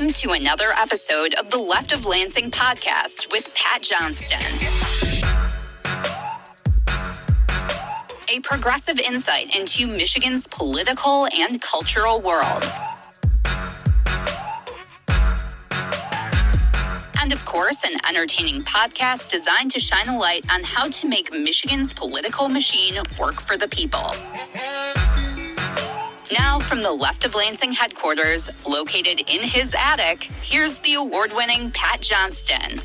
Welcome to another episode of the Left of Lansing podcast with Pat Johnston. A progressive insight into Michigan's political and cultural world. And of course, an entertaining podcast designed to shine a light on how to make Michigan's political machine work for the people. Now, from the Left of Lansing headquarters, located in his attic, here's the award-winning Pat Johnston.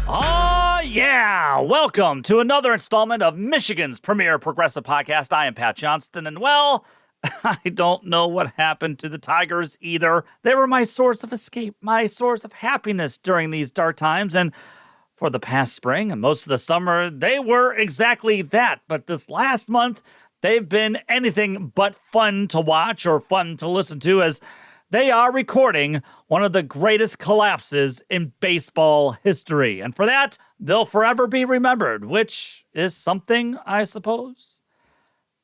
Oh, yeah! Welcome to another installment of Michigan's premier progressive podcast. I am Pat Johnston, and well, I don't know what happened to the Tigers either. They were my source of escape, my source of happiness during these dark times, and for the past spring and most of the summer, they were exactly that. But this last month, they've been anything but fun to watch or fun to listen to, as they are recording one of the greatest collapses in baseball history. And for that, they'll forever be remembered, which is something, I suppose.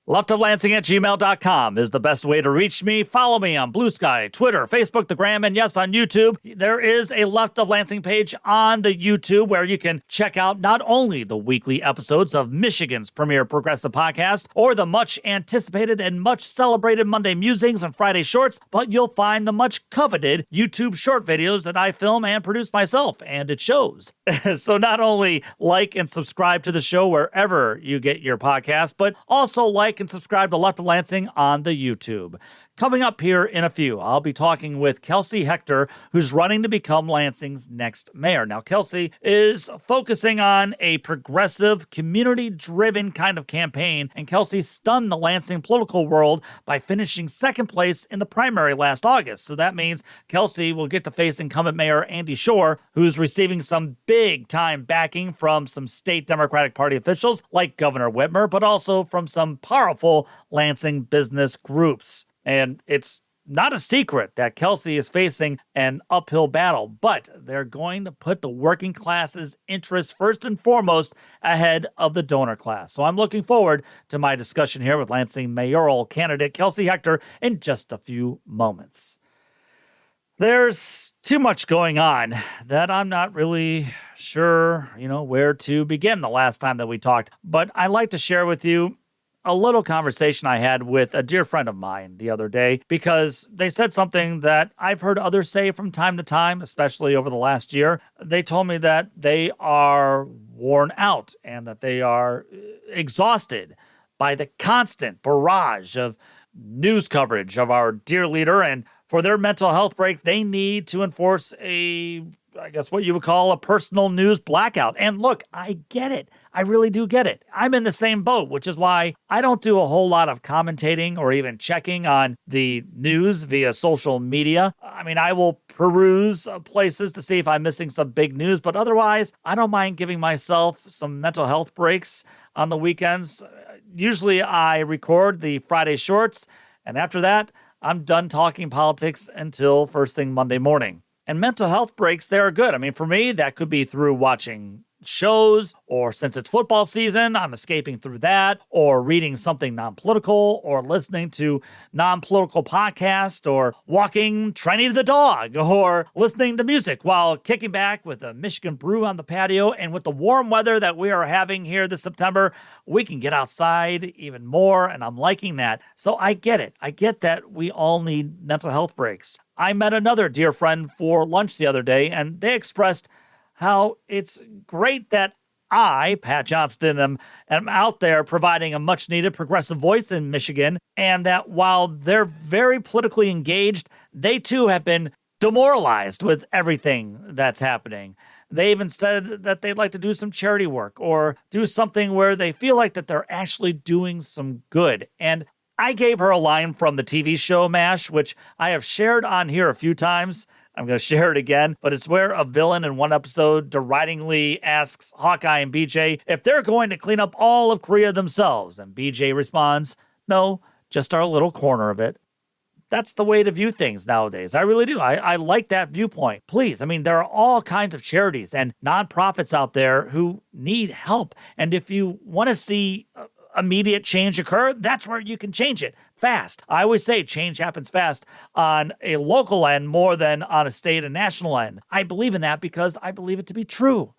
leftoflansing@gmail.com is the best way to reach me. Follow me on Blue Sky, Twitter, Facebook, the Gram, and yes, on YouTube. There is a Left of Lansing page on the YouTube where you can check out not only the weekly episodes of Michigan's premier progressive podcast or the much anticipated and much celebrated Monday musings and Friday shorts, but you'll find the much coveted YouTube short videos that I film and produce myself, and it shows. So not only like and subscribe to the show wherever you get your podcast, but also like and subscribe to Left of Lansing on the YouTube. Coming up here in a few, I'll be talking with Kelsea Hector, who's running to become Lansing's next mayor. Now, Kelsea is focusing on a progressive, community-driven kind of campaign, and Kelsea stunned the Lansing political world by finishing second place in the primary last August. So that means Kelsea will get to face incumbent Mayor Andy Shore, who's receiving some big-time backing from some state Democratic Party officials like Governor Whitmer, but also from some powerful Lansing business groups. And it's not a secret that Kelsea is facing an uphill battle, but they're going to put the working class's interests first and foremost ahead of the donor class. So I'm looking forward to my discussion here with Lansing mayoral candidate Kelsea Hector in just a few moments. There's too much going on that I'm not really sure, where to begin the last time that we talked, but I'd like to share with you a little conversation I had with a dear friend of mine the other day, because they said something that I've heard others say from time to time, especially over the last year. They told me that they are worn out and that they are exhausted by the constant barrage of news coverage of our dear leader, and for their mental health break, they need to enforce what you would call a personal news blackout. And look, I get it. I really do get it. I'm in the same boat, which is why I don't do a whole lot of commentating or even checking on the news via social media. I mean, I will peruse places to see if I'm missing some big news, but otherwise, I don't mind giving myself some mental health breaks on the weekends. Usually I record the Friday shorts, and after that, I'm done talking politics until first thing Monday morning. And mental health breaks, they are good. I mean, for me, that could be through watching shows, or since it's football season, I'm escaping through that, or reading something non-political, or listening to non-political podcast, or walking Trenny the dog, or listening to music while kicking back with a Michigan brew on the patio. And with the warm weather that we are having here this September, we can get outside even more, and I'm liking that. So I get it. I get that we all need mental health breaks. I met another dear friend for lunch the other day, and they expressed how it's great that I, Pat Johnston, am out there providing a much-needed progressive voice in Michigan, and that while they're very politically engaged, they too have been demoralized with everything that's happening. They even said that they'd like to do some charity work or do something where they feel like that they're actually doing some good. And I gave her a line from the TV show MASH, which I have shared on here a few times. I'm going to share it again, but it's where a villain in one episode deridingly asks Hawkeye and BJ if they're going to clean up all of Korea themselves. And BJ responds, no, just our little corner of it. That's the way to view things nowadays. I really do. I like that viewpoint. Please, I mean, there are all kinds of charities and nonprofits out there who need help. And if you want to see immediate change occur, that's where you can change it fast. I always say change happens fast on a local end more than on a state and national end. I believe in that because I believe it to be true.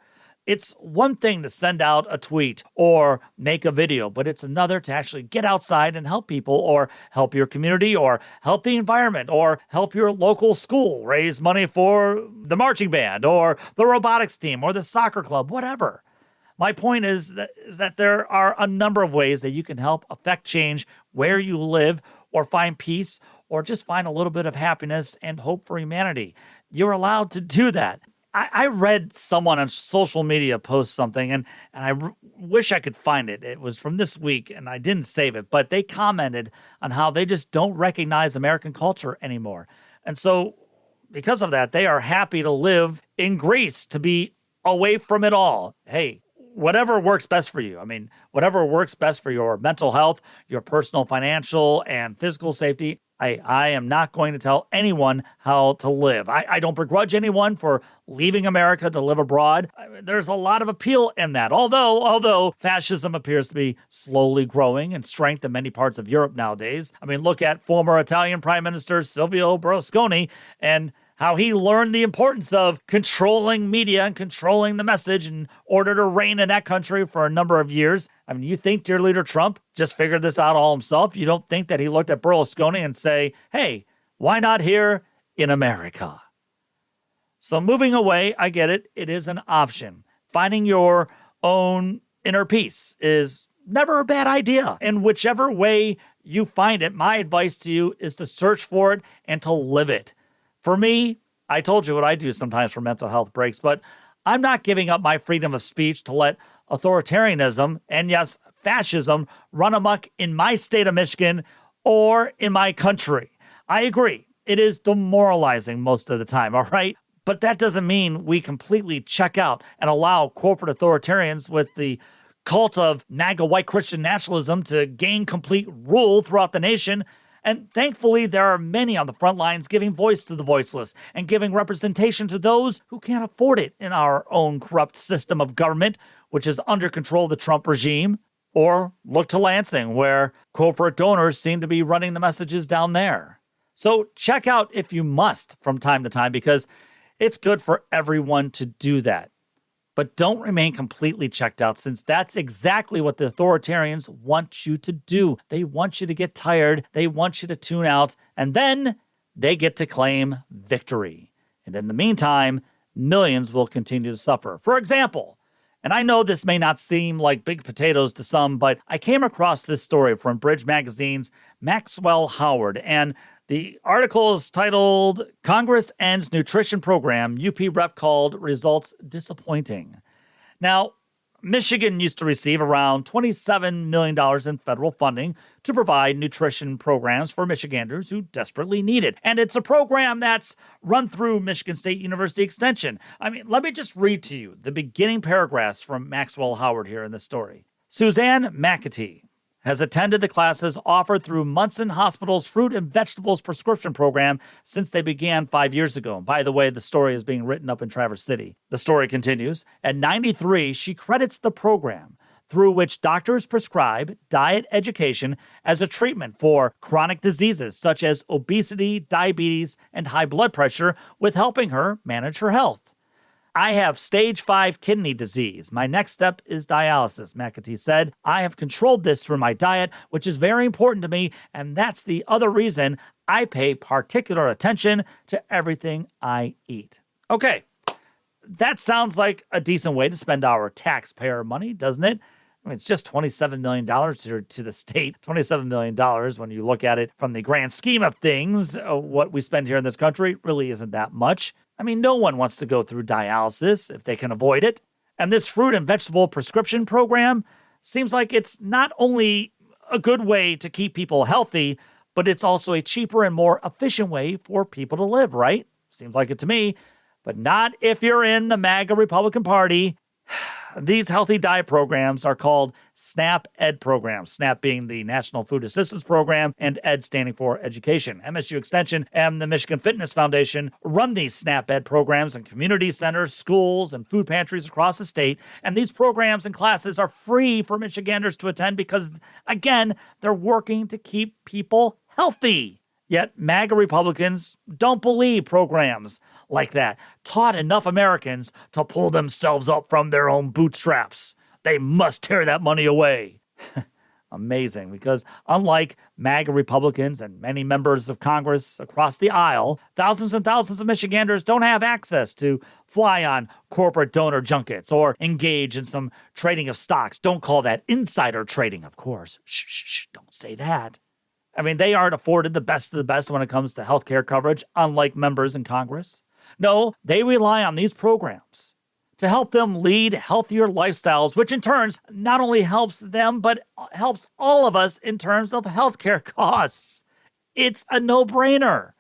It's one thing to send out a tweet or make a video, but it's another to actually get outside and help people or help your community or help the environment or help your local school raise money for the marching band or the robotics team or the soccer club, whatever. My point is that there are a number of ways that you can help affect change where you live or find peace or just find a little bit of happiness and hope for humanity. You're allowed to do that. I read someone on social media post something, and I wish I could find it. It was from this week, and I didn't save it, but they commented on how they just don't recognize American culture anymore. And so because of that, they are happy to live in Greece, to be away from it all. Hey, whatever works best for you. I mean, whatever works best for your mental health, your personal, financial, and physical safety. I am not going to tell anyone how to live. I don't begrudge anyone for leaving America to live abroad. There's a lot of appeal in that. Although fascism appears to be slowly growing in strength in many parts of Europe nowadays. I mean, look at former Italian Prime Minister Silvio Berlusconi and how he learned the importance of controlling media and controlling the message in order to reign in that country for a number of years. I mean, you think dear leader Trump just figured this out all himself? You don't think that he looked at Berlusconi and say, hey, why not here in America? So moving away, I get it. It is an option. Finding your own inner peace is never a bad idea. And whichever way you find it, my advice to you is to search for it and to live it. For me, I told you what I do sometimes for mental health breaks, but I'm not giving up my freedom of speech to let authoritarianism and, yes, fascism run amok in my state of Michigan or in my country. I agree. It is demoralizing most of the time, all right? But that doesn't mean we completely check out and allow corporate authoritarians with the cult of MAGA white Christian nationalism to gain complete rule throughout the nation. And thankfully, there are many on the front lines giving voice to the voiceless and giving representation to those who can't afford it in our own corrupt system of government, which is under control of the Trump regime. Or look to Lansing, where corporate donors seem to be running the messages down there. So check out if you must from time to time, because it's good for everyone to do that. But don't remain completely checked out, since that's exactly what the authoritarians want you to do. They want you to get tired. They want you to tune out. And then they get to claim victory. And in the meantime, millions will continue to suffer. For example, and I know this may not seem like big potatoes to some, but I came across this story from Bridge Magazine's Maxwell Howard. And the article is titled, Congress Ends Nutrition Program, UP Rep Called Results Disappointing. Now, Michigan used to receive around $27 million in federal funding to provide nutrition programs for Michiganders who desperately need it. And it's a program that's run through Michigan State University Extension. I mean, let me just read to you the beginning paragraphs from Maxwell Howard here in the story. Suzanne McAtee has attended the classes offered through Munson Hospital's Fruit and Vegetables Prescription Program since they began 5 years ago. By the way, the story is being written up in Traverse City. The story continues. At 93, she credits the program through which doctors prescribe diet education as a treatment for chronic diseases such as obesity, diabetes, and high blood pressure, with helping her manage her health. I have stage 5 kidney disease. My next step is dialysis, McAtee said. I have controlled this through my diet, which is very important to me, and that's the other reason I pay particular attention to everything I eat. Okay, that sounds like a decent way to spend our taxpayer money, doesn't it? I mean, it's just $27 million to the state. $27 million, when you look at it from the grand scheme of things, what we spend here in this country really isn't that much. I mean, no one wants to go through dialysis if they can avoid it. And this fruit and vegetable prescription program seems like it's not only a good way to keep people healthy, but it's also a cheaper and more efficient way for people to live, right? Seems like it to me. But not if you're in the MAGA Republican Party. These healthy diet programs are called SNAP Ed programs, SNAP being the National Food Assistance Program and Ed standing for education. MSU Extension and the Michigan Fitness Foundation run these SNAP Ed programs in community centers, schools, and food pantries across the state. And these programs and classes are free for Michiganders to attend because, again, they're working to keep people healthy. Yet MAGA Republicans don't believe programs like that taught enough Americans to pull themselves up from their own bootstraps. They must tear that money away. Amazing, because unlike MAGA Republicans and many members of Congress across the aisle, thousands and thousands of Michiganders don't have access to fly on corporate donor junkets or engage in some trading of stocks. Don't call that insider trading, of course. Shh, don't say that. I mean, they aren't afforded the best of the best when it comes to health care coverage, unlike members in Congress. No, they rely on these programs to help them lead healthier lifestyles, which in turn not only helps them, but helps all of us in terms of healthcare costs. It's a no-brainer.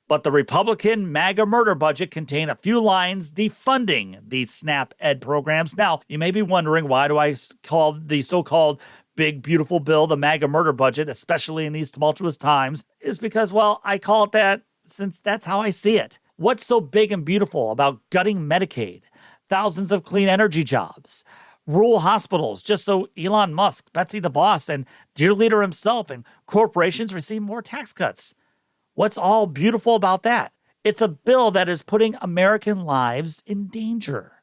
But the Republican MAGA murder budget contained a few lines defunding these SNAP Ed programs. Now, you may be wondering, why do I call the so-called big, beautiful bill the MAGA murder budget, especially in these tumultuous times? Is because, well, I call it that since that's how I see it. What's so big and beautiful about gutting Medicaid, thousands of clean energy jobs, rural hospitals, just so Elon Musk, Betsy the Boss, and dear leader himself and corporations receive more tax cuts? What's all beautiful about that? It's a bill that is putting American lives in danger.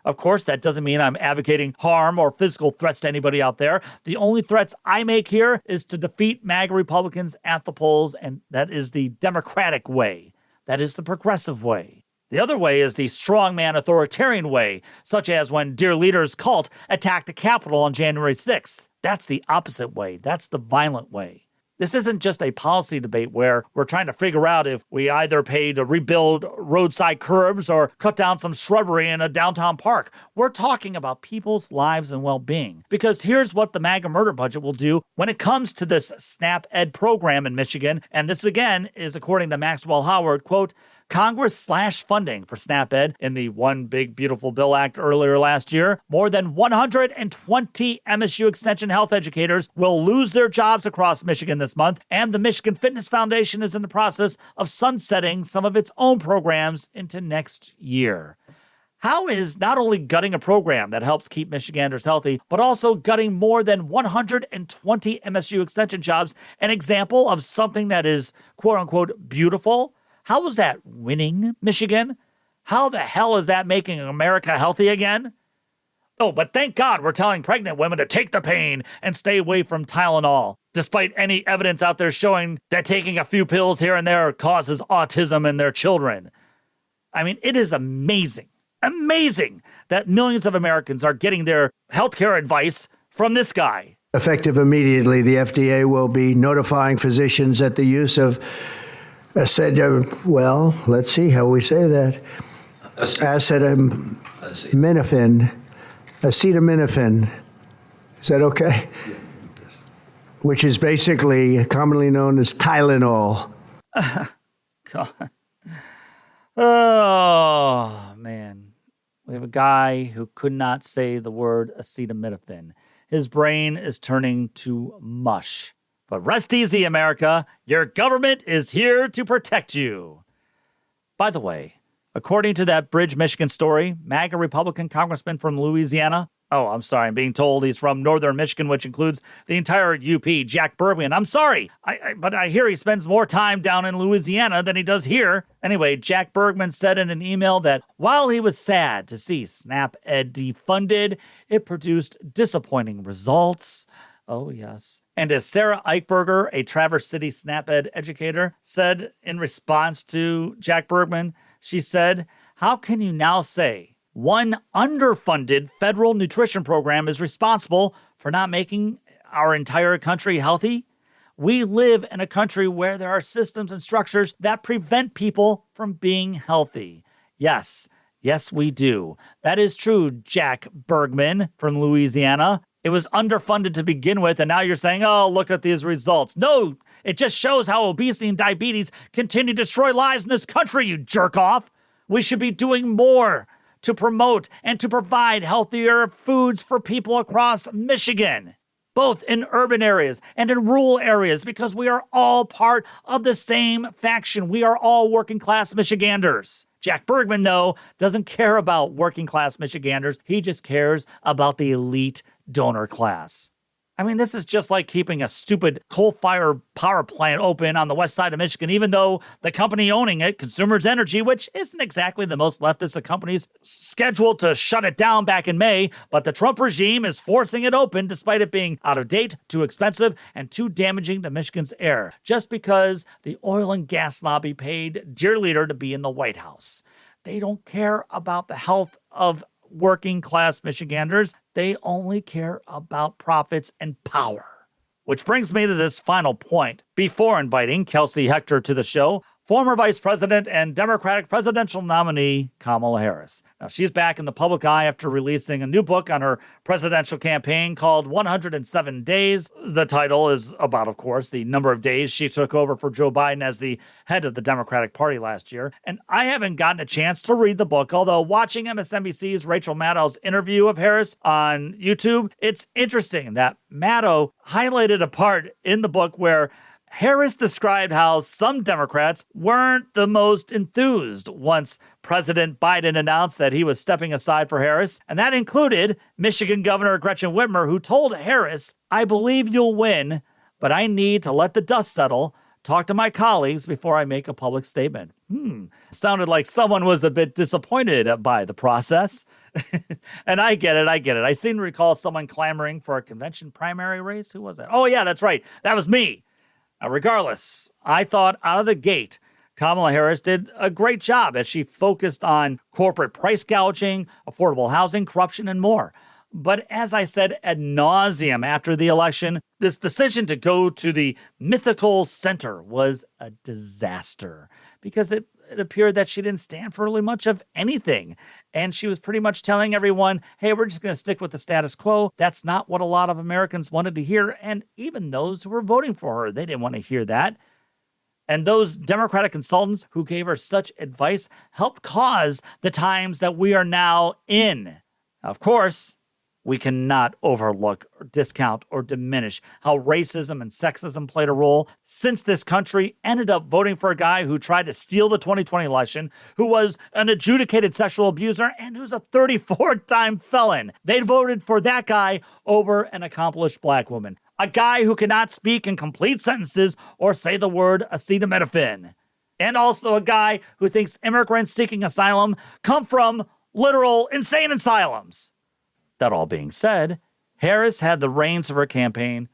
Of course, that doesn't mean I'm advocating harm or physical threats to anybody out there. The only threats I make here is to defeat MAGA Republicans at the polls, and that is the Democratic way. That is the progressive way. The other way is the strongman authoritarian way, such as when dear leader's cult attacked the Capitol on January 6th. That's the opposite way. That's the violent way. This isn't just a policy debate where we're trying to figure out if we either pay to rebuild roadside curbs or cut down some shrubbery in a downtown park. We're talking about people's lives and well-being. Because here's what the MAGA murder budget will do when it comes to this SNAP Ed program in Michigan. And this, again, is according to Maxwell Howard, quote, Congress slashed funding for SNAP Ed in the One Big Beautiful Bill Act earlier last year. More than 120 MSU Extension health educators will lose their jobs across Michigan this month, and the Michigan Fitness Foundation is in the process of sunsetting some of its own programs into next year. How is not only gutting a program that helps keep Michiganders healthy, but also gutting more than 120 MSU Extension jobs an example of something that is quote-unquote beautiful? How is that winning, Michigan? How the hell is that making America healthy again? Oh, but thank God we're telling pregnant women to take the pain and stay away from Tylenol, despite any evidence out there showing that taking a few pills here and there causes autism in their children. I mean, it is amazing that millions of Americans are getting their healthcare advice from this guy. Effective immediately, the FDA will be notifying physicians that the use of let's see how we say that. Acetaminophen. Is that okay? Which is basically commonly known as Tylenol. God. Oh, man. We have a guy who could not say the word acetaminophen. His brain is turning to mush. But rest easy, America. Your government is here to protect you. By the way, according to that Bridge, Michigan story, MAGA Republican congressman from Louisiana, I'm being told he's from northern Michigan, which includes the entire UP, Jack Bergman. I'm sorry, but I hear he spends more time down in Louisiana than he does here. Anyway, Jack Bergman said in an email that while he was sad to see SNAP Ed defunded, it produced disappointing results. Oh, yes. And as Sarah Eichberger, a Traverse City SNAP Ed educator, said in response to Jack Bergman, she said, how can you now say one underfunded federal nutrition program is responsible for not making our entire country healthy? We live in a country where there are systems and structures that prevent people from being healthy. Yes, we do. That is true, Jack Bergman from Louisiana. It was underfunded to begin with, and now you're saying, oh, look at these results. No, it just shows how obesity and diabetes continue to destroy lives in this country, you jerk off. We should be doing more to promote and to provide healthier foods for people across Michigan, both in urban areas and in rural areas, because we are all part of the same faction. We are all working class Michiganders. Jack Bergman, though, doesn't care about working class Michiganders. He just cares about the elite donor class. I mean, this is just like keeping a stupid coal-fired power plant open on the west side of Michigan, even though the company owning it, Consumers Energy, which isn't exactly the most leftist of companies, scheduled to shut it down back in May, but the Trump regime is forcing it open despite it being out of date, too expensive, and too damaging to Michigan's air, just because the oil and gas lobby paid dear leader to be in the White House. They don't care about the health of working class Michiganders. They only care about profits and power. Which brings me to this final point. Before inviting Kelsea Hector to the show, former Vice President and Democratic presidential nominee Kamala Harris. Now, she's back in the public eye after releasing a new book on her presidential campaign called 107 Days. The title is about, of course, the number of days she took over for Joe Biden as the head of the Democratic Party last year. And I haven't gotten a chance to read the book, although watching MSNBC's Rachel Maddow's interview of Harris on YouTube, it's interesting that Maddow highlighted a part in the book where Harris described how some Democrats weren't the most enthused once President Biden announced that he was stepping aside for Harris, and that included Michigan Governor Gretchen Whitmer, who told Harris, "I believe you'll win, but I need to let the dust settle, talk to my colleagues before I make a public statement." Sounded like someone was a bit disappointed by the process. And I get it. I seem to recall someone clamoring for a convention primary race. Who was that? Oh, yeah, that's right. That was me. Regardless, I thought out of the gate, Kamala Harris did a great job as she focused on corporate price gouging, affordable housing, corruption, and more. But as I said ad nauseum after the election, this decision to go to the mythical center was a disaster because it appeared that she didn't stand for really much of anything. And she was pretty much telling everyone, hey, we're just going to stick with the status quo. That's not what a lot of Americans wanted to hear. And even those who were voting for her, they didn't want to hear that. And those Democratic consultants who gave her such advice helped cause the times that we are now in. Of course, we cannot overlook or discount or diminish how racism and sexism played a role since this country ended up voting for a guy who tried to steal the 2020 election, who was an adjudicated sexual abuser, and who's a 34-time felon. They voted for that guy over an accomplished black woman, a guy who cannot speak in complete sentences or say the word acetaminophen, and also a guy who thinks immigrants seeking asylum come from literal insane asylums. That all being said, Harris had the reins of her campaign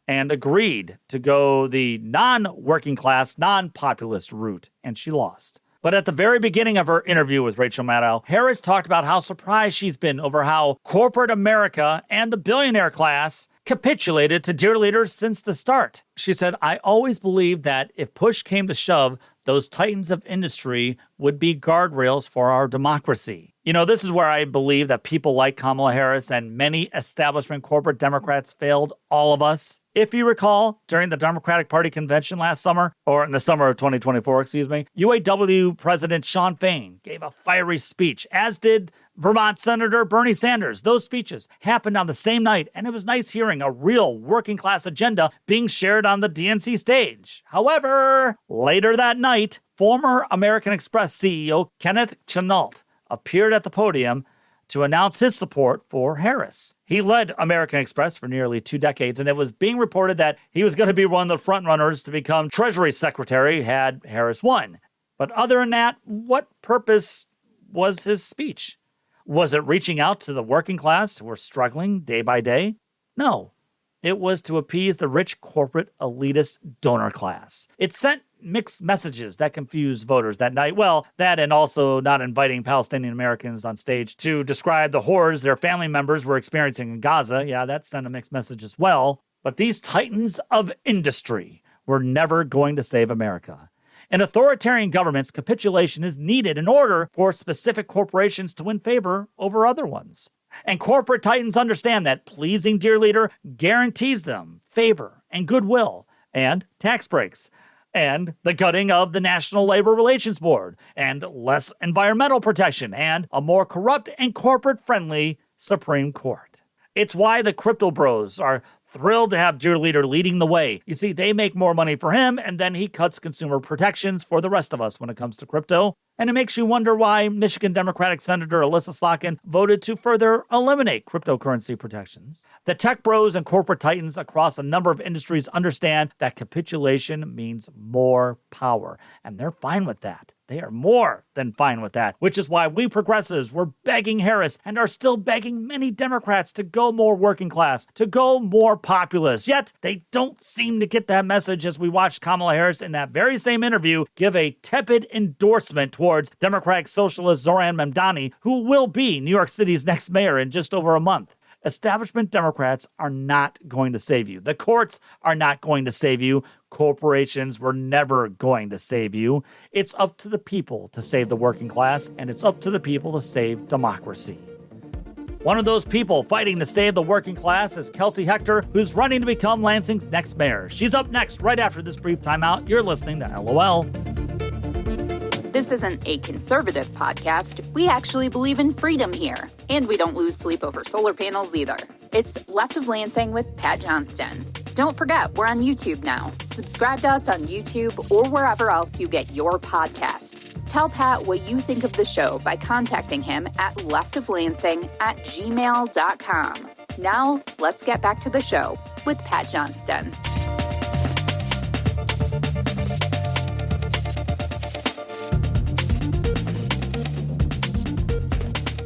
and agreed to go the non-working class, non-populist route, and she lost. But at the very beginning of her interview with Rachel Maddow, Harris talked about how surprised she's been over how corporate America and the billionaire class capitulated to dear leaders since the start. She said, "I always believed that if push came to shove, those titans of industry would be guardrails for our democracy." You know, this is where I believe that people like Kamala Harris and many establishment corporate Democrats failed all of us. If you recall, during the Democratic Party convention last summer, or in the summer of 2024, UAW President Shawn Fain gave a fiery speech, as did Vermont Senator Bernie Sanders. Those speeches happened on the same night, and it was nice hearing a real working class agenda being shared on the DNC stage. However, later that night, former American Express CEO Kenneth Chenault appeared at the podium to announce his support for Harris. He led American Express for nearly 2 decades, and it was being reported that he was going to be one of the frontrunners to become Treasury Secretary had Harris won. But other than that, what purpose was his speech? Was it reaching out to the working class who were struggling day by day? No. It was to appease the rich corporate elitist donor class. It sent mixed messages that confused voters that night. Well, that and also not inviting Palestinian Americans on stage to describe the horrors their family members were experiencing in Gaza. Yeah, that sent a mixed message as well. But these titans of industry were never going to save America. In authoritarian governments, capitulation is needed in order for specific corporations to win favor over other ones. And corporate titans understand that pleasing dear leader guarantees them favor and goodwill and tax breaks. and the gutting of the National Labor Relations Board, and less environmental protection, and a more corrupt and corporate-friendly Supreme Court. It's why the crypto bros are thrilled to have your leader leading the way. You see, they make more money for him, and then he cuts consumer protections for the rest of us when it comes to crypto. And it makes you wonder why Michigan Democratic Senator Alyssa Slotkin voted to further eliminate cryptocurrency protections. The tech bros and corporate titans across a number of industries understand that capitulation means more power, and they're fine with that. They are more than fine with that, which is why we progressives were begging Harris and are still begging many Democrats to go more working class, to go more populist. Yet, they don't seem to get that message as we watched Kamala Harris in that very same interview give a tepid endorsement towards Democratic Socialist Zohran Mamdani, who will be New York City's next mayor in just over a month. Establishment Democrats are not going to save you. The courts are not going to save you. Corporations were never going to save you. It's up to the people to save the working class, and it's up to the people to save democracy. One of those people fighting to save the working class is Kelsea Hector, who's running to become Lansing's next mayor. She's up next right after this brief timeout. You're listening to LOL. This isn't a conservative podcast. We actually believe in freedom here. And we don't lose sleep over solar panels either. It's Left of Lansing with Pat Johnston. Don't forget, we're on YouTube now. Subscribe to us on YouTube or wherever else you get your podcasts. Tell Pat what you think of the show by contacting him at leftoflansing@gmail.com. Now, let's get back to the show with Pat Johnston.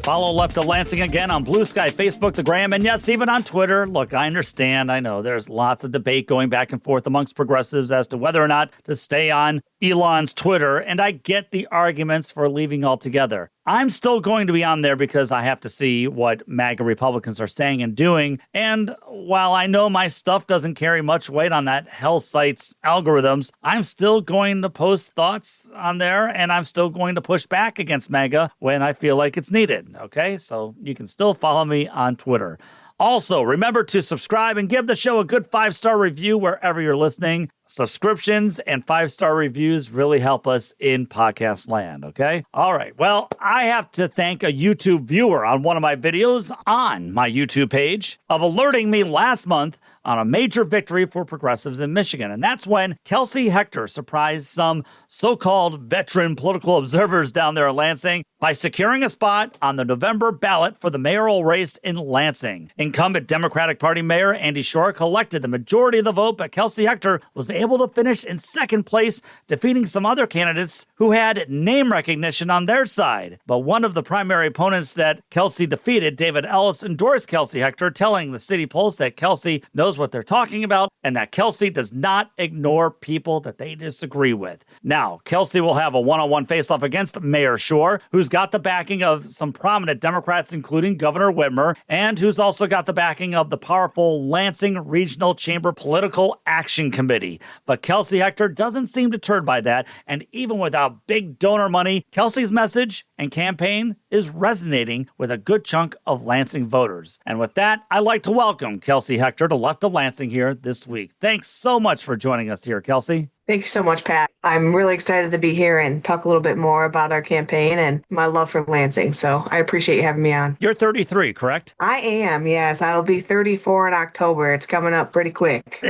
Follow Left of Lansing again on Blue Sky, Facebook, the Gram, and yes, even on Twitter. Look, I understand. I know there's lots of debate going back and forth amongst progressives as to whether or not to stay on Elon's Twitter, and I get the arguments for leaving altogether. I'm still going to be on there because I have to see what MAGA Republicans are saying and doing. And while I know my stuff doesn't carry much weight on that hell site's algorithms, I'm still going to post thoughts on there, and I'm still going to push back against MAGA when I feel like it's needed. Okay, so you can still follow me on Twitter. Also, remember to subscribe and give the show a good 5-star review wherever you're listening. Subscriptions and 5-star reviews really help us in podcast land, okay? All right, well, I have to thank a YouTube viewer on one of my videos on my YouTube page of alerting me last month on a major victory for progressives in Michigan. And that's when Kelsea Hector surprised some so-called veteran political observers down there in Lansing by securing a spot on the November ballot for the mayoral race in Lansing. Incumbent Democratic Party Mayor Andy Shore collected the majority of the vote, but Kelsea Hector was able to finish in second place, defeating some other candidates who had name recognition on their side. But one of the primary opponents that Kelsea defeated, David Ellis, endorsed Kelsea Hector, telling the City Pulse that Kelsea knows what they're talking about and that Kelsea does not ignore people that they disagree with. Now, Kelsea will have a one-on-one face-off against Mayor Shore, who's got the backing of some prominent Democrats, including Governor Whitmer, and who's also got the backing of the powerful Lansing Regional Chamber Political Action Committee. But Kelsea Hector doesn't seem deterred by that, and even without big donor money, Kelsea's message and campaign is resonating with a good chunk of Lansing voters. And with that, I'd like to welcome Kelsea Hector to Left of Lansing here this week. Thanks so much for joining us here, Kelsea. Thank you so much, Pat. I'm really excited to be here and talk a little bit more about our campaign and my love for Lansing. So I appreciate you having me on. You're 33, correct? I am, yes. I'll be 34 in October. It's coming up pretty quick.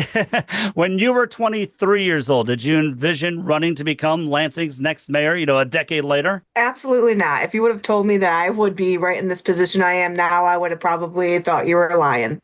When you were 23 years old, did you envision running to become Lansing's next mayor, a decade later? Absolutely not. If you would have told me that I would be right in this position I am now, I would have probably thought you were lying.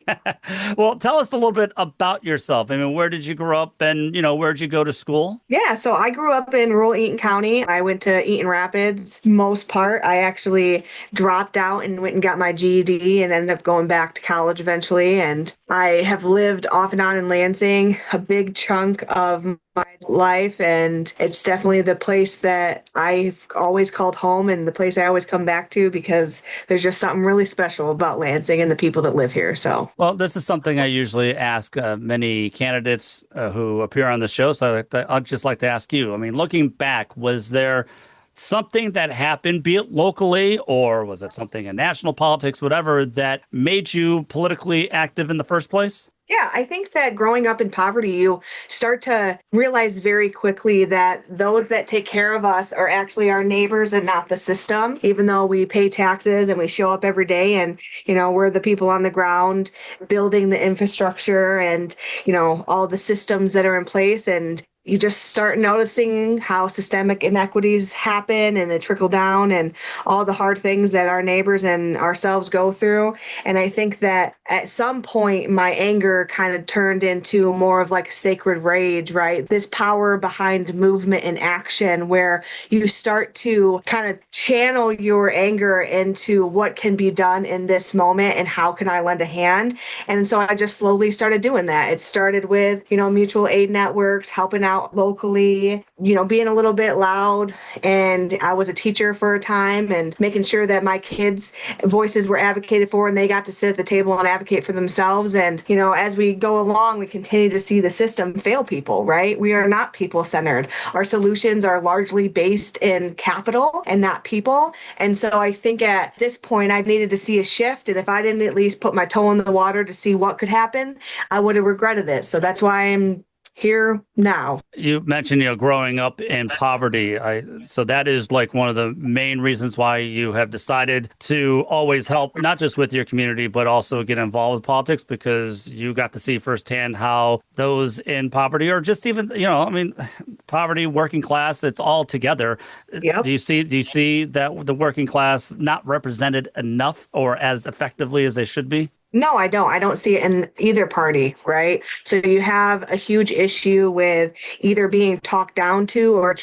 Well, tell us a little bit about yourself. I mean, where did you grow up and, where did you go to school? Yeah, so I grew up in rural Eaton County. I went to Eaton Rapids most part. I actually dropped out and went and got my GED and ended up going back to college eventually. And I have lived off and on in Lansing a big chunk of my life, and it's definitely the place that I've always called home and the place I always come back to because there's just something really special about Lansing and the people that live here. So, well, this is something I usually ask many candidates who appear on the show. So I'd just like to ask you, I mean, looking back, was there something that happened, be it locally or was it something in national politics, whatever, that made you politically active in the first place? Yeah, I think that growing up in poverty, you start to realize very quickly that those that take care of us are actually our neighbors and not the system, even though we pay taxes and we show up every day and, we're the people on the ground building the infrastructure and, all the systems that are in place. And you just start noticing how systemic inequities happen and they trickle down and all the hard things that our neighbors and ourselves go through. And I think that at some point, my anger kind of turned into more of like a sacred rage, right? This power behind movement and action where you start to kind of channel your anger into what can be done in this moment and how can I lend a hand. And so I just slowly started doing that. It started with, mutual aid networks, helping out locally, being a little bit loud. And I was a teacher for a time and making sure that my kids' voices were advocated for and they got to sit at the table and advocate for themselves. And, as we go along, we continue to see the system fail people, right? We are not people-centered. Our solutions are largely based in capital and not people. And so I think at this point, I needed to see a shift. And if I didn't at least put my toe in the water to see what could happen, I would have regretted it. So that's why I'm here now. You mentioned, growing up in poverty. So that is like one of the main reasons why you have decided to always help, not just with your community, but also get involved with politics, because you got to see firsthand how those in poverty, or just even, poverty, working class, it's all together. Yep. Do you see that the working class not represented enough or as effectively as they should be? No, I don't. I don't see it in either party, right? So you have a huge issue with either being talked down to or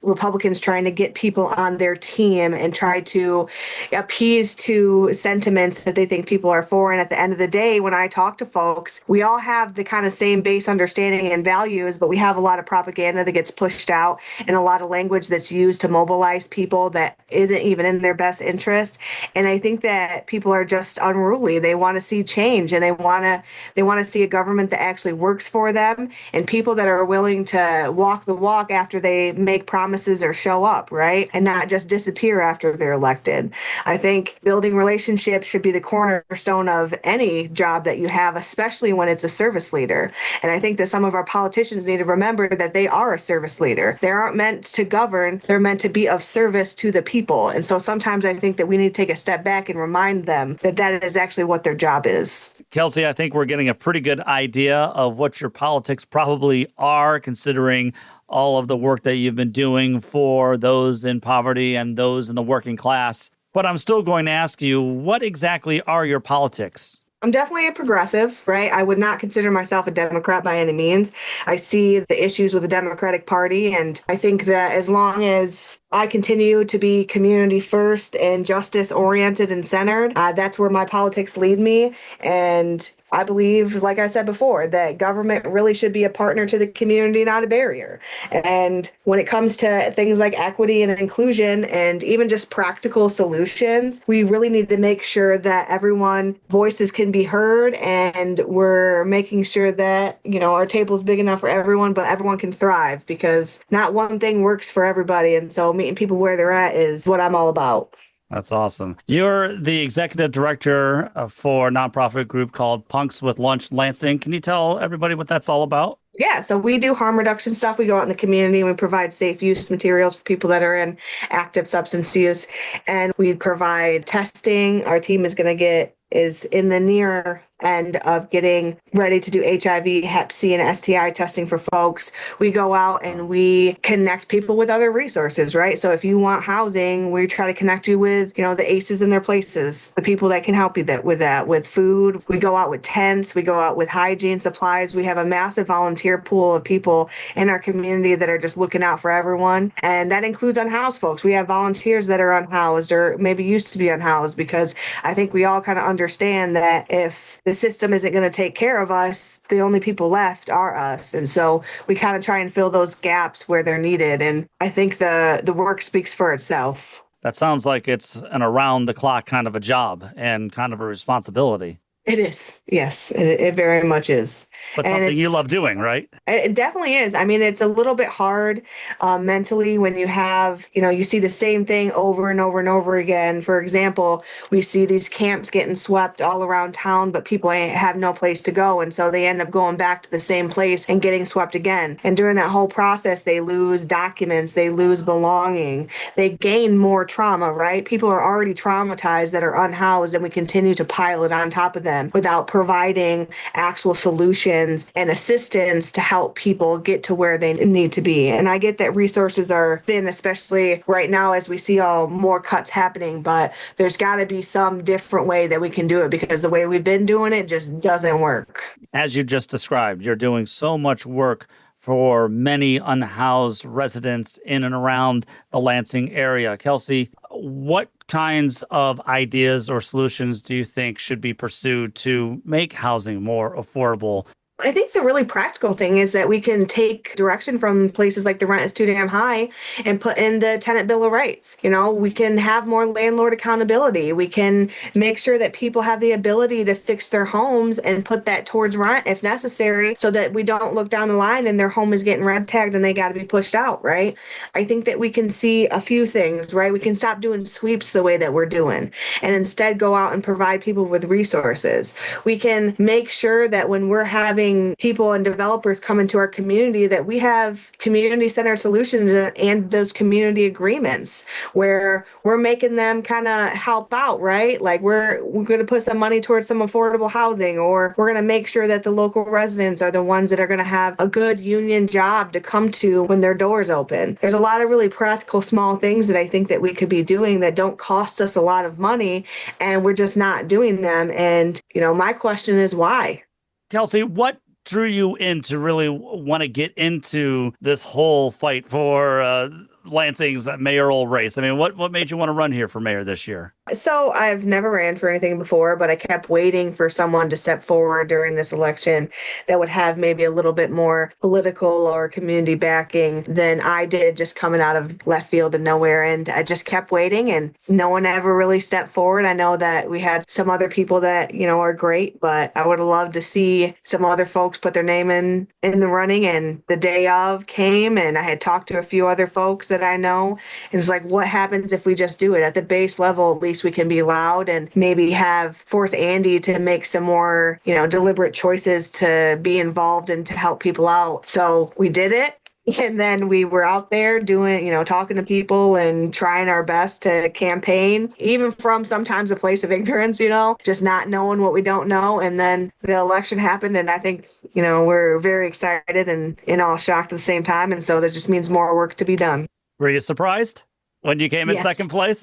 Republicans trying to get people on their team and try to appease to sentiments that they think people are for. And at the end of the day, when I talk to folks, we all have the kind of same base understanding and values, but we have a lot of propaganda that gets pushed out and a lot of language that's used to mobilize people that isn't even in their best interest. And I think that people are just unruly. They want to see change and they want to see a government that actually works for them and people that are willing to walk the walk after they make promises or show up, right? And not just disappear after they're elected. I think building relationships should be the cornerstone of any job that you have, especially when it's a service leader. And I think that some of our politicians need to remember that they are a service leader. They aren't meant to govern. They're meant to be of service to the people. And so sometimes I think that we need to take a step back and remind them that that is actually what their job is. Kelsea, I think we're getting a pretty good idea of what your politics probably are, considering all of the work that you've been doing for those in poverty and those in the working class. But I'm still going to ask you, what exactly are your politics? I'm definitely a progressive, right? I would not consider myself a Democrat by any means. I see the issues with the Democratic Party, and I think that as long as I continue to be community first and justice oriented and centered, that's where my politics lead me. And I believe, like I said before, that government really should be a partner to the community, not a barrier. And when it comes to things like equity and inclusion and even just practical solutions, we really need to make sure that everyone's voices can be heard and we're making sure that, our table's big enough for everyone, but everyone can thrive because not one thing works for everybody. And so meeting people where they're at is what I'm all about. That's awesome. You're the executive director for a nonprofit group called Punks with Lunch Lansing. Can you tell everybody what that's all about? Yeah, so we do harm reduction stuff. We go out in the community and we provide safe use materials for people that are in active substance use. And we provide testing. Our team is in the near end of getting ready to do HIV, Hep C, and STI testing for folks. We go out and we connect people with other resources, right? So if you want housing, we try to connect you with, the ACEs in their places, the people that can help you with that, with food. We go out with tents. We go out with hygiene supplies. We have a massive volunteer pool of people in our community that are just looking out for everyone. And that includes unhoused folks. We have volunteers that are unhoused or maybe used to be unhoused, because I think we all kind of understand that if the system isn't going to take care of us, the only people left are us. And so we kind of try and fill those gaps where they're needed. And I think the work speaks for itself. That sounds like it's an around the clock kind of a job and kind of a responsibility. It is. Yes, it very much is. But And something you it's love doing, right? It definitely is. I mean, it's a little bit hard mentally when you have, you see the same thing over and over and over again. For example, we see these camps getting swept all around town, but people have no place to go. And so they end up going back to the same place and getting swept again. And during that whole process, they lose documents, they lose belonging, they gain more trauma, right? People are already traumatized that are unhoused, and we continue to pile it on top of them without providing actual solutions and assistance to help people get to where they need to be. And I get that resources are thin, especially right now as we see all more cuts happening, but there's got to be some different way that we can do it, because the way we've been doing it just doesn't work. As you just described, you're doing so much work for many unhoused residents in and around the Lansing area. Kelsea, what kinds of ideas or solutions do you think should be pursued to make housing more affordable? I think the really practical thing is that we can take direction from places like the rent is too damn high and put in the tenant bill of rights. We can have more landlord accountability. We can make sure that people have the ability to fix their homes and put that towards rent if necessary, so that we don't look down the line and their home is getting red tagged and they got to be pushed out, right? I think that we can see a few things, right? We can stop doing sweeps the way that we're doing and instead go out and provide people with resources. We can make sure that when we're having people and developers come into our community, that we have community-centered solutions and those community agreements where we're making them kind of help out, right? Like we're going to put some money towards some affordable housing, or we're going to make sure that the local residents are the ones that are going to have a good union job to come to when their doors open. There's a lot of really practical small things that I think that we could be doing that don't cost us a lot of money, and we're just not doing them. And, my question is why? Kelsea, what drew you in to really want to get into this whole fight for Lansing's mayoral race? I mean, what made you want to run here for mayor this year? So I've never ran for anything before, but I kept waiting for someone to step forward during this election that would have maybe a little bit more political or community backing than I did, just coming out of left field and nowhere. And I just kept waiting, and no one ever really stepped forward. I know that we had some other people that, are great, but I would have loved to see some other folks put their name in the running. And the day of came, and I had talked to a few other folks that I know. And it's like, what happens if we just do it at the base level? At least we can be loud and maybe force Andy to make some more, deliberate choices to be involved and to help people out. So we did it. And then we were out there doing, talking to people and trying our best to campaign, even from sometimes a place of ignorance, just not knowing what we don't know. And then the election happened, and I think, we're very excited and all shocked at the same time. And so that just means more work to be done. Were you surprised when you came in second place?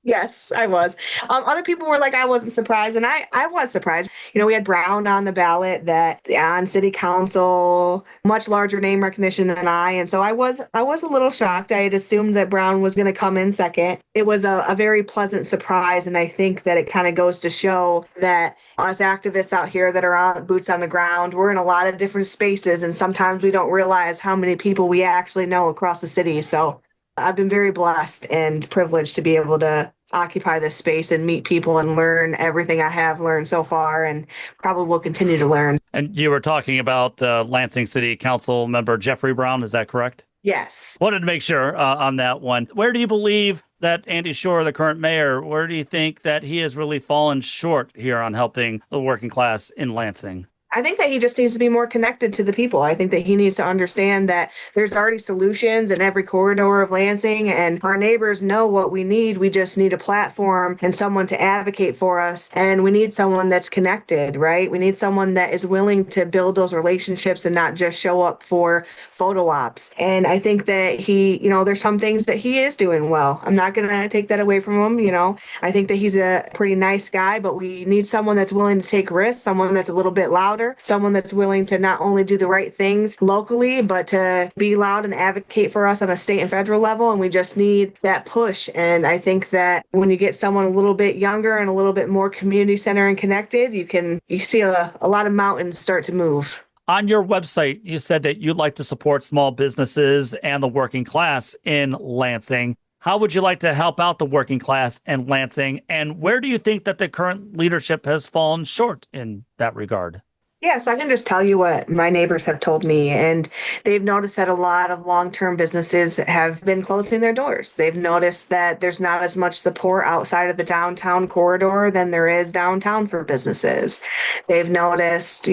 Yes, I was. Other people were like, I wasn't surprised. And I was surprised. We had Brown on the ballot, that on city council, much larger name recognition than I. And so I was a little shocked. I had assumed that Brown was going to come in second. It was a very pleasant surprise. And I think that it kind of goes to show that us activists out here that are on boots on the ground, we're in a lot of different spaces. And sometimes we don't realize how many people we actually know across the city. So I've been very blessed and privileged to be able to occupy this space and meet people and learn everything I have learned so far, and probably will continue to learn. And you were talking about Lansing City Council member Jeffrey Brown, is that correct? Yes. Wanted to make sure on that one. Where do you believe that Andy Shore, the current mayor, where do you think that he has really fallen short here on helping the working class in Lansing? I think that he just needs to be more connected to the people. I think that he needs to understand that there's already solutions in every corridor of Lansing, and our neighbors know what we need. We just need a platform and someone to advocate for us. And we need someone that's connected, right? We need someone that is willing to build those relationships and not just show up for photo ops. And I think that he, there's some things that he is doing well. I'm not going to take that away from him. I think that he's a pretty nice guy, but we need someone that's willing to take risks, someone that's a little bit louder, someone that's willing to not only do the right things locally, but to be loud and advocate for us on a state and federal level. And we just need that push. And I think that when you get someone a little bit younger and a little bit more community centered and connected, you see a lot of mountains start to move. On your website, you said that you'd like to support small businesses and the working class in Lansing. How would you like to help out the working class in Lansing? And where do you think that the current leadership has fallen short in that regard? Yeah, so I can just tell you what my neighbors have told me, and they've noticed that a lot of long-term businesses have been closing their doors. They've noticed that there's not as much support outside of the downtown corridor than there is downtown for businesses. They've noticed,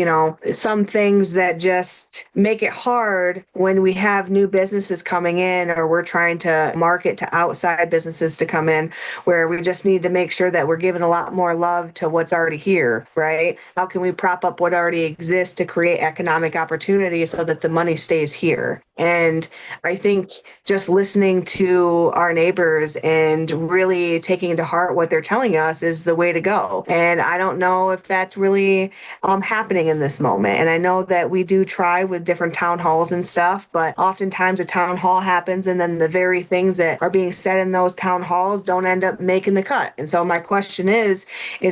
some things that just make it hard when we have new businesses coming in or we're trying to market to outside businesses to come in, where we just need to make sure that we're giving a lot more love to what's already here, right? How can we prop up what already exist to create economic opportunity so that the money stays here? And I think just listening to our neighbors and really taking to heart what they're telling us is the way to go. And I don't know if that's really happening in this moment. And I know that we do try with different town halls and stuff, but oftentimes a town hall happens and then the very things that are being said in those town halls don't end up making the cut. And so my question is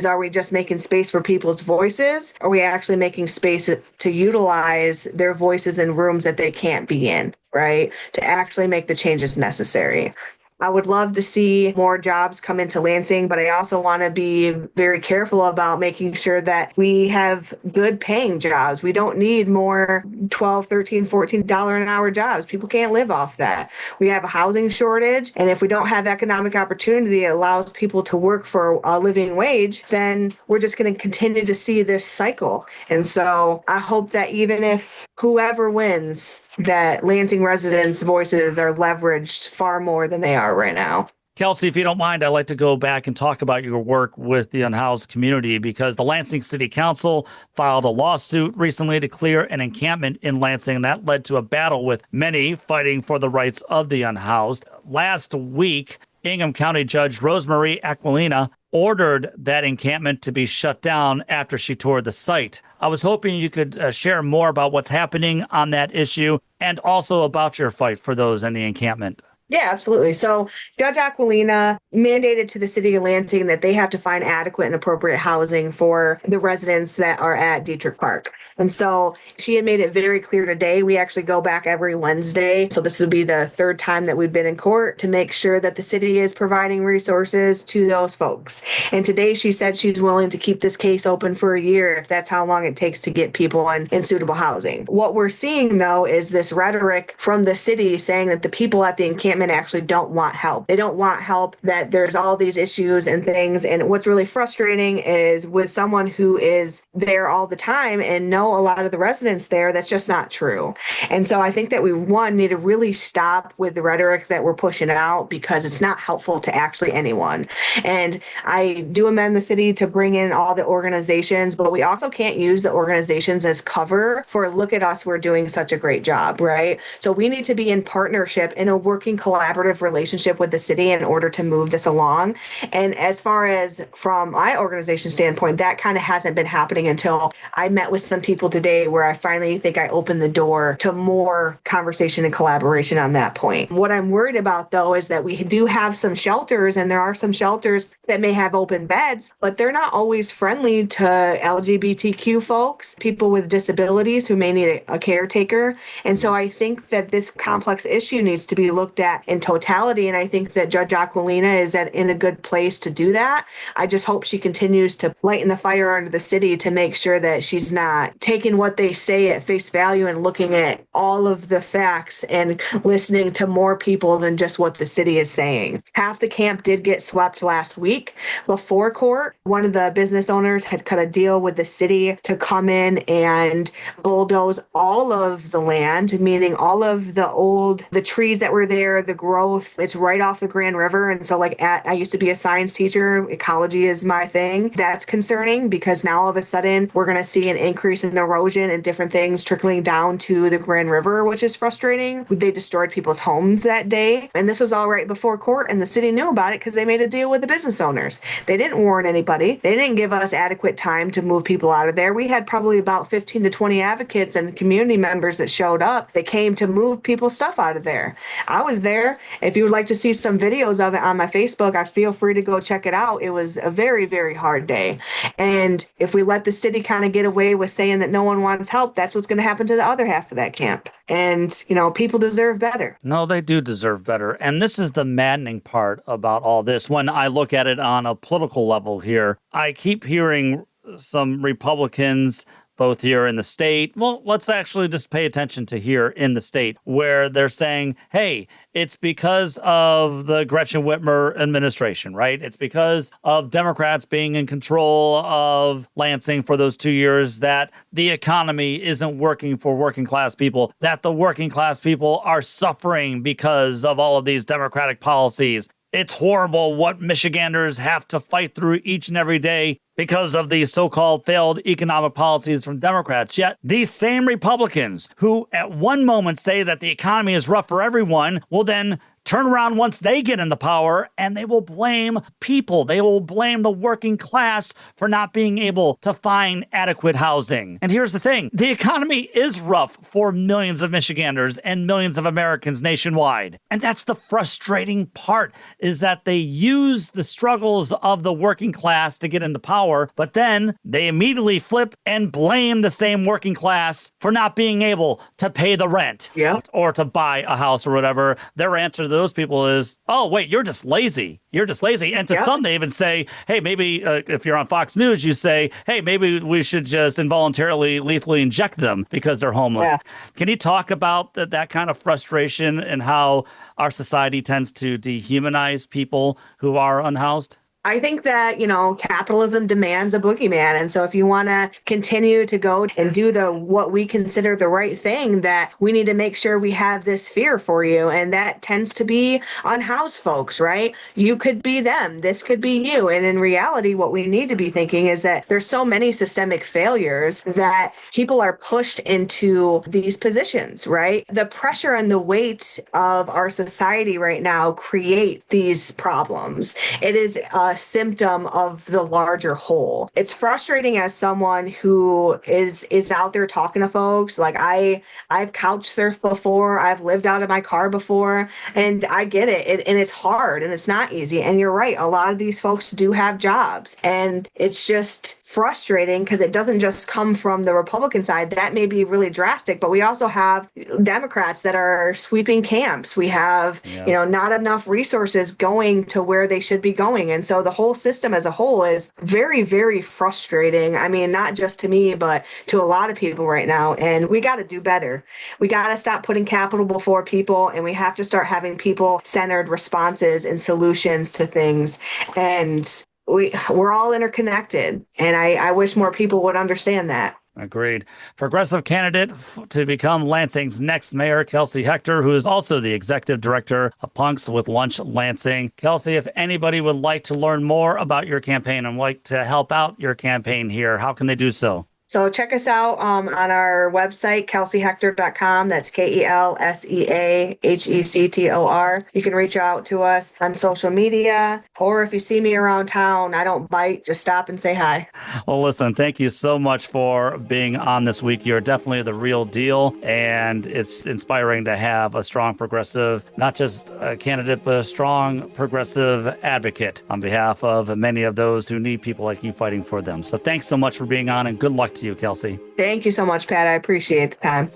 are we just making space for people's voices? Or are we actually making space to utilize their voices in rooms that they can't be in, right? To actually make the changes necessary. I would love to see more jobs come into Lansing, but I also want to be very careful about making sure that we have good paying jobs. We don't need more $12, $13, $14 an hour jobs. People can't live off that. We have a housing shortage, and if we don't have economic opportunity that allows people to work for a living wage, then we're just going to continue to see this cycle. And so I hope that even if whoever wins, that Lansing residents' voices are leveraged far more than they are right now. Kelsea, if you don't mind, I'd like to go back and talk about your work with the unhoused community, because the Lansing City Council filed a lawsuit recently to clear an encampment in Lansing, and that led to a battle with many fighting for the rights of the unhoused. Last week, Ingham County Judge Rosemarie Aquilina ordered that encampment to be shut down after she toured the site. I was hoping you could share more about what's happening on that issue and also about your fight for those in the encampment. Yeah, absolutely. So Judge Aquilina mandated to the city of Lansing that they have to find adequate and appropriate housing for the residents that are at Dietrich Park. And so she had made it very clear today. We actually go back every Wednesday. So this would be the third time that we've been in court to make sure that the city is providing resources to those folks. And today she said she's willing to keep this case open for a year if that's how long it takes to get people in suitable housing. What we're seeing, though, is this rhetoric from the city saying that the people at the encampment actually don't want help. They don't want help, that there's all these issues and things. And what's really frustrating is with someone who is there all the time and know a lot of the residents there, that's just not true. And so I think that we, need to really stop with the rhetoric that we're pushing out, because it's not helpful to actually anyone. And I do amend the city to bring in all the organizations, but we also can't use the organizations as cover for, look at us, we're doing such a great job, right? So we need to be in partnership, in a working collaborative relationship with the city in order to move this along. And as far as from my organization standpoint, that kind of hasn't been happening until I met with some people today, where I finally think I opened the door to more conversation and collaboration on that point. What I'm worried about, though, is that we do have some shelters, and there are some shelters that may have open beds, but they're not always friendly to LGBTQ folks, people with disabilities who may need a caretaker. And so I think that this complex issue needs to be looked at in totality. And I think that Judge Aquilina is in a good place to do that. I just hope she continues to lighten the fire under the city to make sure that she's not taking what they say at face value and looking at all of the facts and listening to more people than just what the city is saying. Half the camp did get swept last week before court. One of the business owners had cut a deal with the city to come in and bulldoze all of the land, meaning all of the trees that were there, the growth. It's right off the Grand River. And so I used to be a science teacher. Ecology is my thing. That's concerning, because now all of a sudden we're going to see an increase in erosion and different things trickling down to the Grand River, which is frustrating. They destroyed people's homes that day. And this was all right before court, and the city knew about it because they made a deal with the business owners. They didn't warn anybody. They didn't give us adequate time to move people out of there. We had probably about 15 to 20 advocates and community members that showed up. They came to move people's stuff out of there. I was there there. If you would like to see some videos of it on my Facebook, I feel free to go check it out. It was a very, very hard day. And if we let the city kind of get away with saying that no one wants help, that's what's going to happen to the other half of that camp. And, people deserve better. No, they do deserve better. And this is the maddening part about all this. When I look at it on a political level here, I keep hearing some Republicans, both here in the state. Well, let's actually just pay attention to here in the state, where they're saying, hey, it's because of the Gretchen Whitmer administration, right? It's because of Democrats being in control of Lansing for those 2 years that the economy isn't working for working class people, that the working class people are suffering because of all of these Democratic policies. It's horrible what Michiganders have to fight through each and every day because of these so-called failed economic policies from Democrats. Yet these same Republicans who at one moment say that the economy is rough for everyone will then turn around once they get into power and they will blame people. They will blame the working class for not being able to find adequate housing. And here's the thing. The economy is rough for millions of Michiganders and millions of Americans nationwide. And that's the frustrating part, is that they use the struggles of the working class to get into power, but then they immediately flip and blame the same working class for not being able to pay the rent or to buy a house or whatever. Their answer to those people is, oh, wait, you're just lazy. You're just lazy. And to some, they even say, hey, maybe if you're on Fox News, you say, hey, maybe we should just involuntarily, lethally inject them because they're homeless. Yeah. Can you talk about that kind of frustration and how our society tends to dehumanize people who are unhoused? I think that, capitalism demands a boogeyman. And so if you want to continue to go and do what we consider the right thing, that we need to make sure we have this fear for you. And that tends to be unhoused folks, right? You could be them. This could be you. And in reality, what we need to be thinking is that there's so many systemic failures that people are pushed into these positions, right? The pressure and the weight of our society right now create these problems. It is a symptom of the larger whole. It's frustrating as someone who is out there talking to folks. Like I've couch surfed before, I've lived out of my car before, and I get it. And it's hard and it's not easy. And you're right, a lot of these folks do have jobs, and it's just frustrating because it doesn't just come from the Republican side. That may be really drastic, but we also have Democrats that are sweeping camps. We have, not enough resources going to where they should be going. And so the whole system as a whole is very, very frustrating. I mean, not just to me, but to a lot of people right now. And we got to do better. We got to stop putting capital before people, and we have to start having people-centered responses and solutions to things. And we're all interconnected, and I wish more people would understand that. Agreed. Progressive candidate to become Lansing's next mayor, Kelsea Hector, who is also the executive director of Punks with Lunch Lansing. Kelsea, if anybody would like to learn more about your campaign and like to help out your campaign here, how can they do so? So check us out on our website, KelseyHector.com. That's KelseaHector. You can reach out to us on social media, or if you see me around town, I don't bite, just stop and say hi. Well, listen, thank you so much for being on this week. You're definitely the real deal, and it's inspiring to have a strong progressive, not just a candidate, but a strong progressive advocate on behalf of many of those who need people like you fighting for them. So thanks so much for being on, and good luck to you, Kelsea. Thank you so much, Pat. I appreciate the time.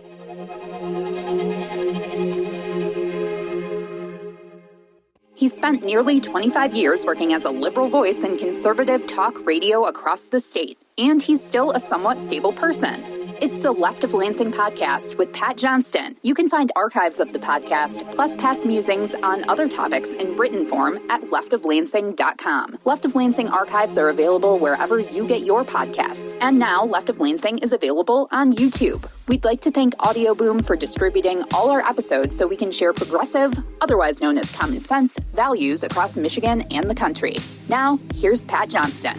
He spent nearly 25 years working as a liberal voice in conservative talk radio across the state, and he's still a somewhat stable person. It's the Left of Lansing podcast with Pat Johnston. You can find archives of the podcast, plus Pat's musings on other topics in written form at leftoflansing.com. Left of Lansing archives are available wherever you get your podcasts. And now Left of Lansing is available on YouTube. We'd like to thank Audio Boom for distributing all our episodes so we can share progressive, otherwise known as common sense, values across Michigan and the country. Now, here's Pat Johnston.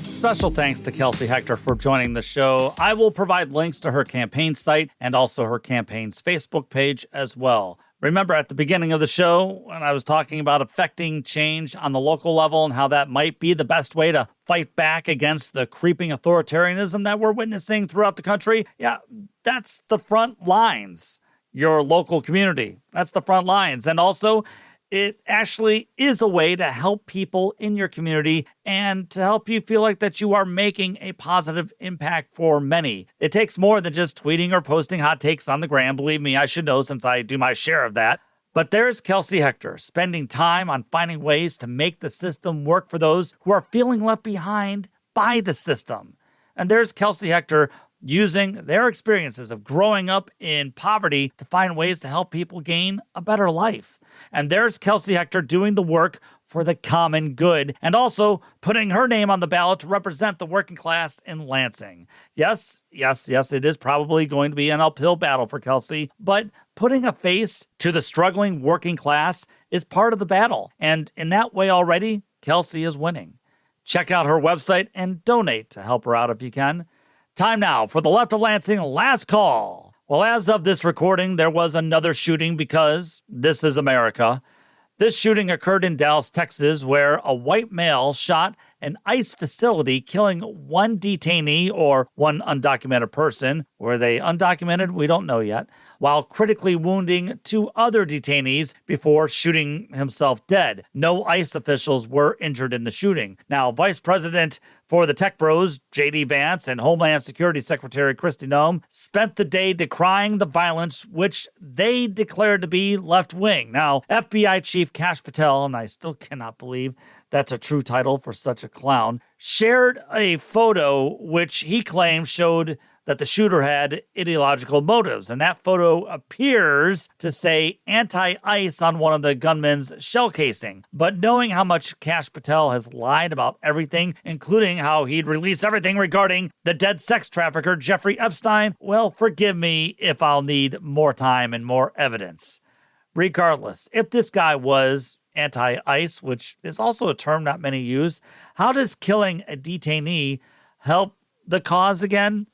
Special thanks to Kelsea Hector for joining the show. I will provide links to her campaign site and also her campaign's Facebook page as well. Remember at the beginning of the show when I was talking about affecting change on the local level and how that might be the best way to fight back against the creeping authoritarianism that we're witnessing throughout the country? Yeah, that's the front lines. Your local community. That's the front lines. And also, it actually is a way to help people in your community and to help you feel like that you are making a positive impact for many. It takes more than just tweeting or posting hot takes on the gram. Believe me, I should know since I do my share of that. But there's Kelsea Hector spending time on finding ways to make the system work for those who are feeling left behind by the system. And there's Kelsea Hector using their experiences of growing up in poverty to find ways to help people gain a better life. And there's Kelsea Hector doing the work for the common good and also putting her name on the ballot to represent the working class in Lansing. Yes, it is probably going to be an uphill battle for Kelsea, but putting a face to the struggling working class is part of the battle. And in that way already, Kelsea is winning. Check out her website and donate to help her out if you can. Time now for the Left of Lansing Last Call. Well, as of this recording, there was another shooting because this is America. This shooting occurred in Dallas, Texas, where a white male shot an ICE facility, killing one detainee or one undocumented person. Were they undocumented? We don't know yet. While critically wounding two other detainees before shooting himself dead. No ICE officials were injured in the shooting. Now, Vice President for the Tech Bros, J.D. Vance, and Homeland Security Secretary Kristi Noem spent the day decrying the violence, which they declared to be left-wing. Now, FBI Chief Kash Patel, and I still cannot believe that's a true title for such a clown, shared a photo which he claimed showed that the shooter had ideological motives. And that photo appears to say anti-ICE on one of the gunman's shell casing. But knowing how much Kash Patel has lied about everything, including how he'd release everything regarding the dead sex trafficker Jeffrey Epstein, well, forgive me if I'll need more time and more evidence. Regardless, if this guy was anti-ICE, which is also a term not many use, how does killing a detainee help the cause again?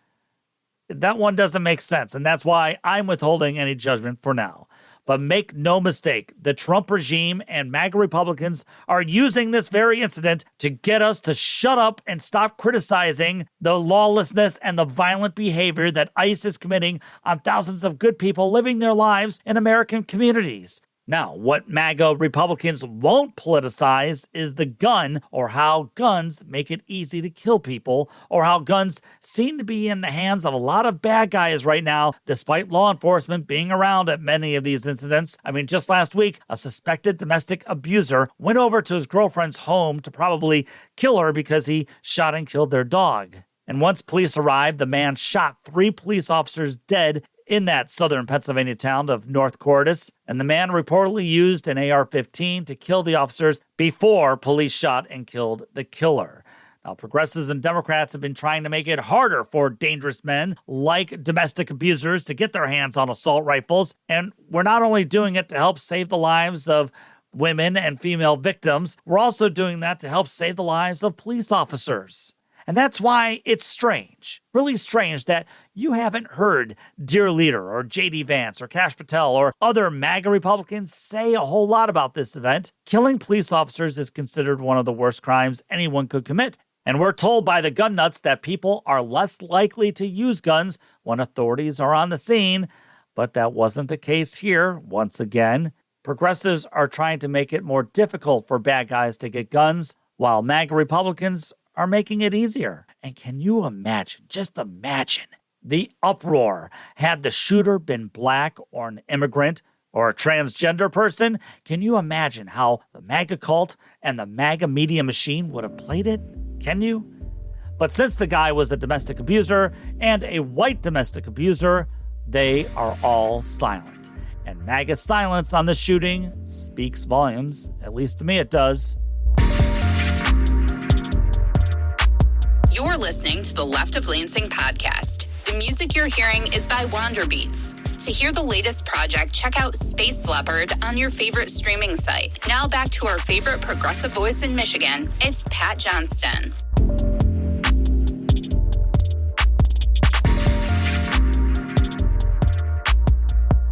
That one doesn't make sense, and that's why I'm withholding any judgment for now. But make no mistake, the Trump regime and MAGA Republicans are using this very incident to get us to shut up and stop criticizing the lawlessness and the violent behavior that ICE is committing on thousands of good people living their lives in American communities. Now, what MAGA Republicans won't politicize is the gun, or how guns make it easy to kill people, or how guns seem to be in the hands of a lot of bad guys right now, despite law enforcement being around at many of these incidents. I mean, just last week, a suspected domestic abuser went over to his girlfriend's home to probably kill her because he shot and killed their dog. And once police arrived, the man shot 3 police officers dead in that southern Pennsylvania town of North Cordis, and the man reportedly used an AR-15 to kill the officers before police shot and killed the killer. Now, progressives and Democrats have been trying to make it harder for dangerous men like domestic abusers to get their hands on assault rifles, and we're not only doing it to help save the lives of women and female victims, we're also doing that to help save the lives of police officers. And that's why it's strange, really strange, that you haven't heard Dear Leader or J.D. Vance or Kash Patel or other MAGA Republicans say a whole lot about this event. Killing police officers is considered one of the worst crimes anyone could commit. And we're told by the gun nuts that people are less likely to use guns when authorities are on the scene. But that wasn't the case here, once again. Progressives are trying to make it more difficult for bad guys to get guns, while MAGA Republicans are making it easier. And can you imagine, just imagine, the uproar had the shooter been black or an immigrant or a transgender person? Can you imagine how the MAGA cult and the MAGA media machine would have played it? Can you? But since the guy was a domestic abuser and a white domestic abuser, they are all silent. And MAGA's silence on the shooting speaks volumes. At least to me it does. You're listening to the Left of Lansing podcast. The music you're hearing is by Wander Beats. To hear the latest project, check out Space Leopard on your favorite streaming site. Now back to our favorite progressive voice in Michigan. It's Pat Johnston.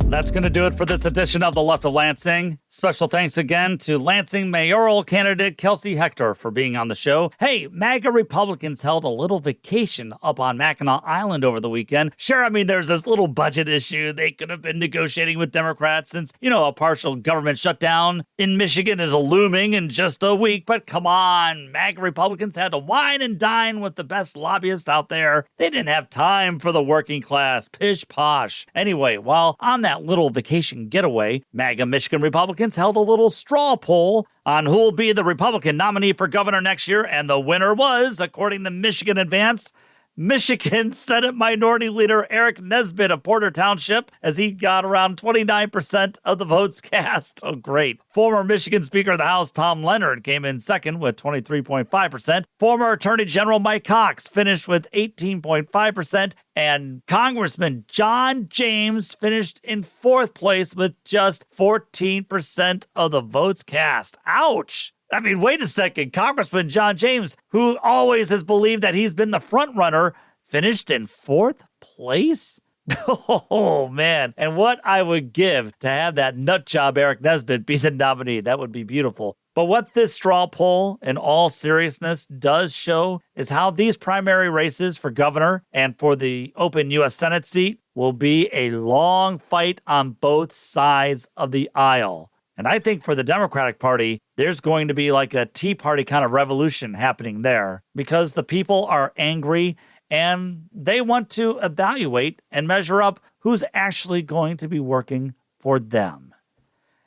That's going to do it for this edition of The Left of Lansing. Special thanks again to Lansing mayoral candidate Kelsea Hector for being on the show. Hey, MAGA Republicans held a little vacation up on Mackinac Island over the weekend. Sure, I mean, there's this little budget issue. They could have been negotiating with Democrats since, a partial government shutdown in Michigan is looming in just a week. But come on, MAGA Republicans had to wine and dine with the best lobbyists out there. They didn't have time for the working class. Pish posh. Anyway, while on that little vacation getaway, MAGA Michigan Republicans held a little straw poll on who will be the Republican nominee for governor next year, and the winner was, according to Michigan Advance, Michigan Senate Minority Leader Eric Nesbitt of Porter Township, as he got around 29% of the votes cast. Oh, great. Former Michigan Speaker of the House Tom Leonard came in second with 23.5%. Former Attorney General Mike Cox finished with 18.5%. And Congressman John James finished in fourth place with just 14% of the votes cast. Ouch! I mean, wait a second. Congressman John James, who always has believed that he's been the front runner, finished in fourth place? Oh, man. And what I would give to have that nut job Eric Nesbitt be the nominee. That would be beautiful. But what this straw poll, in all seriousness, does show is how these primary races for governor and for the open U.S. Senate seat will be a long fight on both sides of the aisle. And I think for the Democratic Party, there's going to be like a Tea Party kind of revolution happening there because the people are angry and they want to evaluate and measure up who's actually going to be working for them.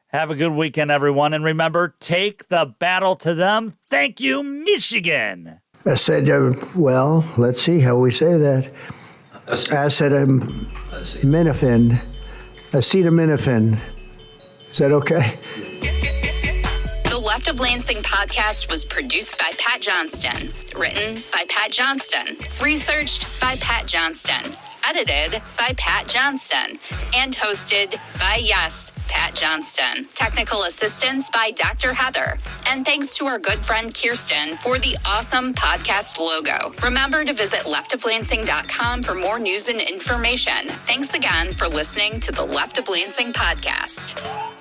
Have a good weekend, everyone. And remember, take the battle to them. Thank you, Michigan. I said, well, let's see how we say that. Acetaminophen. Acetaminophen. Is that okay? The Left of Lansing podcast was produced by Pat Johnston, written by Pat Johnston, researched by Pat Johnston, edited by Pat Johnston, and hosted by, yes, Pat Johnston. Technical assistance by Dr. Heather. And thanks to our good friend Kirsten for the awesome podcast logo. Remember to visit leftoflansing.com for more news and information. Thanks again for listening to the Left of Lansing podcast.